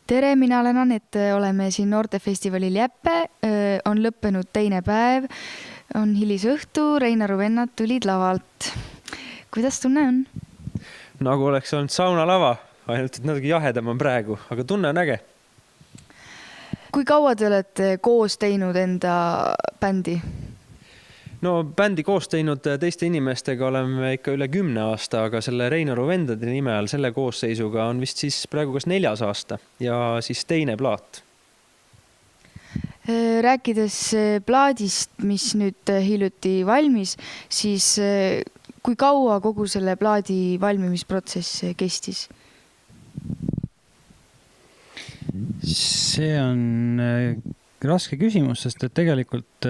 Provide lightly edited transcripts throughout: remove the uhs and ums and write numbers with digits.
Tere, mina olen Anette, oleme siin Noortefestivalil Jäppe, on lõppenud teine päev, on hilisõhtu, Reinaru vennad tulid lavalt. Kuidas tunne on? Nagu oleks olnud saunalava, ainult et natuke jahedam on praegu, aga tunne on äge. Kui kaua te olete koos teinud enda bändi? No bändi koos teinud teiste inimestega oleme ikka üle 10 aasta, aga selle Reinaru vendade nime all selle koosseisuga on vist siis praegu kas 4. aasta ja siis teine plaat. Rääkides plaadist, mis nüüd hiljuti valmis, siis kui kaua kogu selle plaadi valmimisprotsess kestis? See on raske küsimus, sest et tegelikult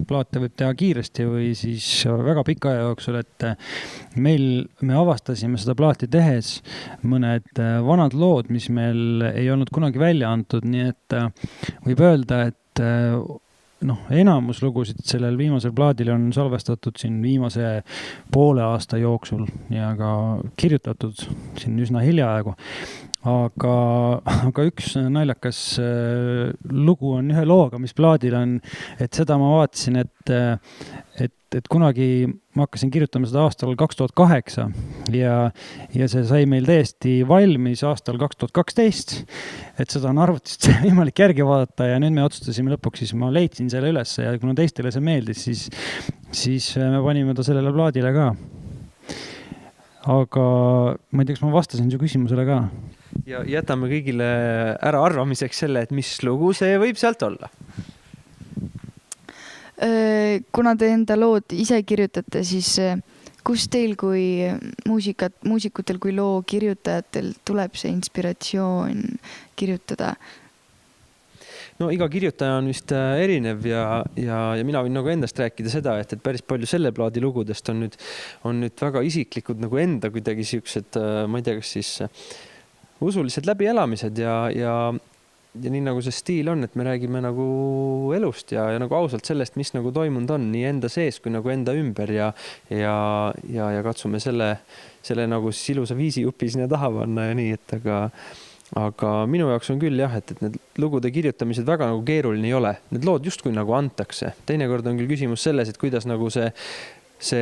plaate võib teha kiiresti või siis väga pika aja jooksul, et me avastasime seda plaati tehes mõned vanad lood, mis meil ei olnud kunagi välja antud, nii et võib öelda, et enamus lugusid sellel viimasel plaadil on salvestatud siin viimase poole aasta jooksul ja ka kirjutatud siin üsna hiljaaegu. Aga üks naljakas lugu on ühe looga, mis plaadil on, et seda ma vaatasin, et kunagi ma hakkasin kirjutama seda aastal 2008 ja see sai meil täiesti valmis aastal 2012, et seda on arvutist võimalik järgi vaadata ja nüüd me otsustasime lõpuks, siis ma leidsin selle üles ja kuna teistele see meeldis, siis me panime ta sellele plaadile ka. Aga ma ei tea, kas ma vastasin su küsimusele ka. Ja jätame kõigile ära arvamiseks selle, et mis lugu see võib sealt olla. Kuna te enda lood ise kirjutate, siis kus teil kui muusikutel kui loo kirjutajatel tuleb see inspiratsioon kirjutada? No iga kirjutaja on vist erinev ja mina võin nagu endast rääkida seda, et päris palju selle plaadi lugudest on nüüd väga isiklikud nagu enda kuidagi siuksed, ma ei tea, kas siis usulised läbielamised ja nii nagu see stiil on, et me räägime nagu elust ja nagu ausalt sellest, mis nagu toimunud on nii enda sees kui nagu enda ümber ja katsume selle nagu siis ilusa viisi jupi sinna taha panna ja nii, et aga minu jaoks on küll jah, et need lugude kirjutamised väga nagu keeruline ei ole. Need lood justkui nagu antakse. Teinekord on küll küsimus selles, et kuidas nagu see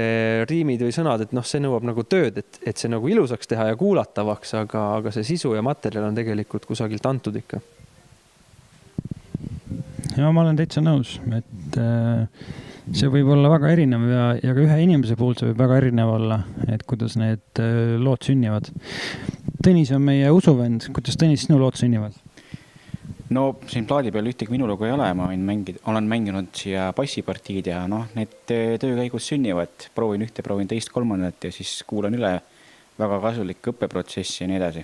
riimid või sõnad, et see nõuab nagu tööd, et see nagu ilusaks teha ja kuulatavaks, aga see sisu ja materjal on tegelikult kusagilt antud ikka. Ja ma olen täitsa nõus, et see võib olla väga erinev ja ka ühe inimese puhul see võib väga erinev olla, et kuidas need lood sünnivad. Tõnis on meie usuvend. Kuidas Tõnis sinu lood sünnivad? No siin plaadi peal ühtegi minu lugu ei ole. Ma olen mänginud siia bassipartiid ja need töö käigus sünnivad. Proovin ühte, proovin teist, kolmandat ja siis kuulan üle. Väga kasulik õppeprotsess ja nii edasi.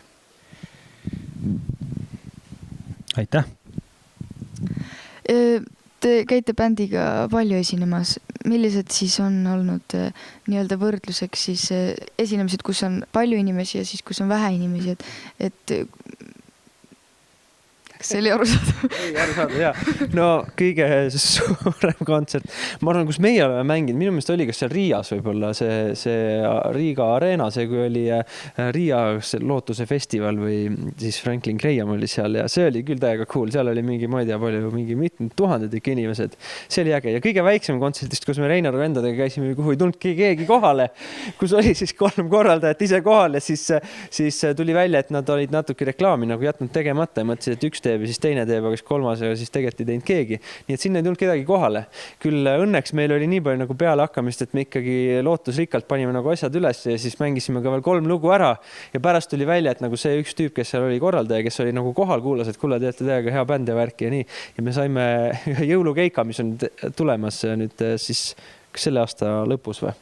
Aitäh! Te käite bändiga palju esinemas. Millised siis on olnud nii-öelda võrdluseks siis esinemised, kus on palju inimesi ja siis, kus on vähe inimesi, et kas see oli arusaadav? Ei, arusaadav, jah. No kõige suurem kontsert. Ma arvan, kus meie oleme mänginud, minu meelest oli kas seal Riias võib-olla see Riiga Areena, see kui oli Riia lootuse festival või siis Franklin Graham oli seal ja see oli küll täiega cool. Seal oli mingi, ma ei tea, palju, mingi mitmed tuhanded inimesed. See oli äge ja kõige väiksem kontsertist, kus me Reinaru vendadega käisime, kuhu ei tulnud keegi kohale, kus oli siis 3 korraldajat ise kohal ja siis tuli välja, et nad olid natuke reklaami nagu jätnud tegemata ja mõtlesid, et üks teeb ja siis teine teeb, aga siis kolmas ja siis tegelikult ei teinud keegi. Nii et sinna ei tulnud kedagi kohale. Küll õnneks meil oli nii palju nagu peale hakkamist, et me ikkagi lootusrikkalt panime nagu asjad üles ja siis mängisime ka veel 3 lugu ära ja pärast tuli välja, et nagu see üks tüüp, kes seal oli korraldaja, kes oli nagu kohal, kuulas, et kuule, teete täiega hea bänd ja värki ja nii. Ja me saime jõulukeika, mis on tulemas nüüd siis selle aasta lõpus või.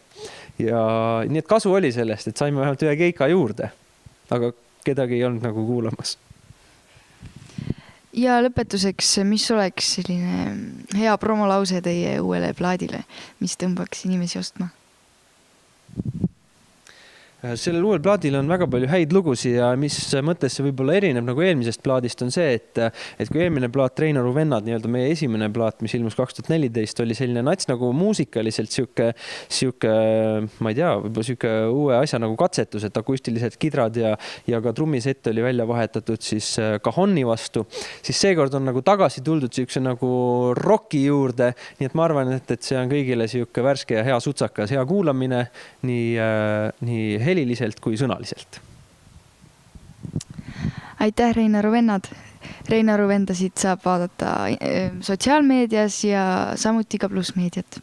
Ja nii et kasu oli sellest, et saime vähemalt ühe keika juurde, aga kedagi ei olnud nagu kuulamas. Ja lõpetuseks, mis oleks selline hea promolause teie uuele plaadile, mis tõmbaks inimesi ostma? sellel uuel plaadil on väga palju häid lugusid ja mis mõttes see võib-olla erineb nagu eelmisest plaadist on see, et kui eelmine plaat Reinaru vennad, nii-öelda meie esimene plaat, mis ilmus 2014, oli selline nats nagu muusikaliselt sihuke, ma ei tea, võib-olla sihuke uue asja nagu katsetus, et akustilised kidrad ja ka trummisett oli välja vahetatud siis kahonni vastu, siis seekord on nagu tagasi tuldud siukse nagu rocki juurde, nii et ma arvan, et see on kõigile sihuke värske ja hea sutsakas, hea kuulamine nii heliliselt kui sõnaliselt. Aitäh, Reinaru vennad! Reinaru vendasid saab vaadata sotsiaalmeedias ja samuti ka Plussmeediat.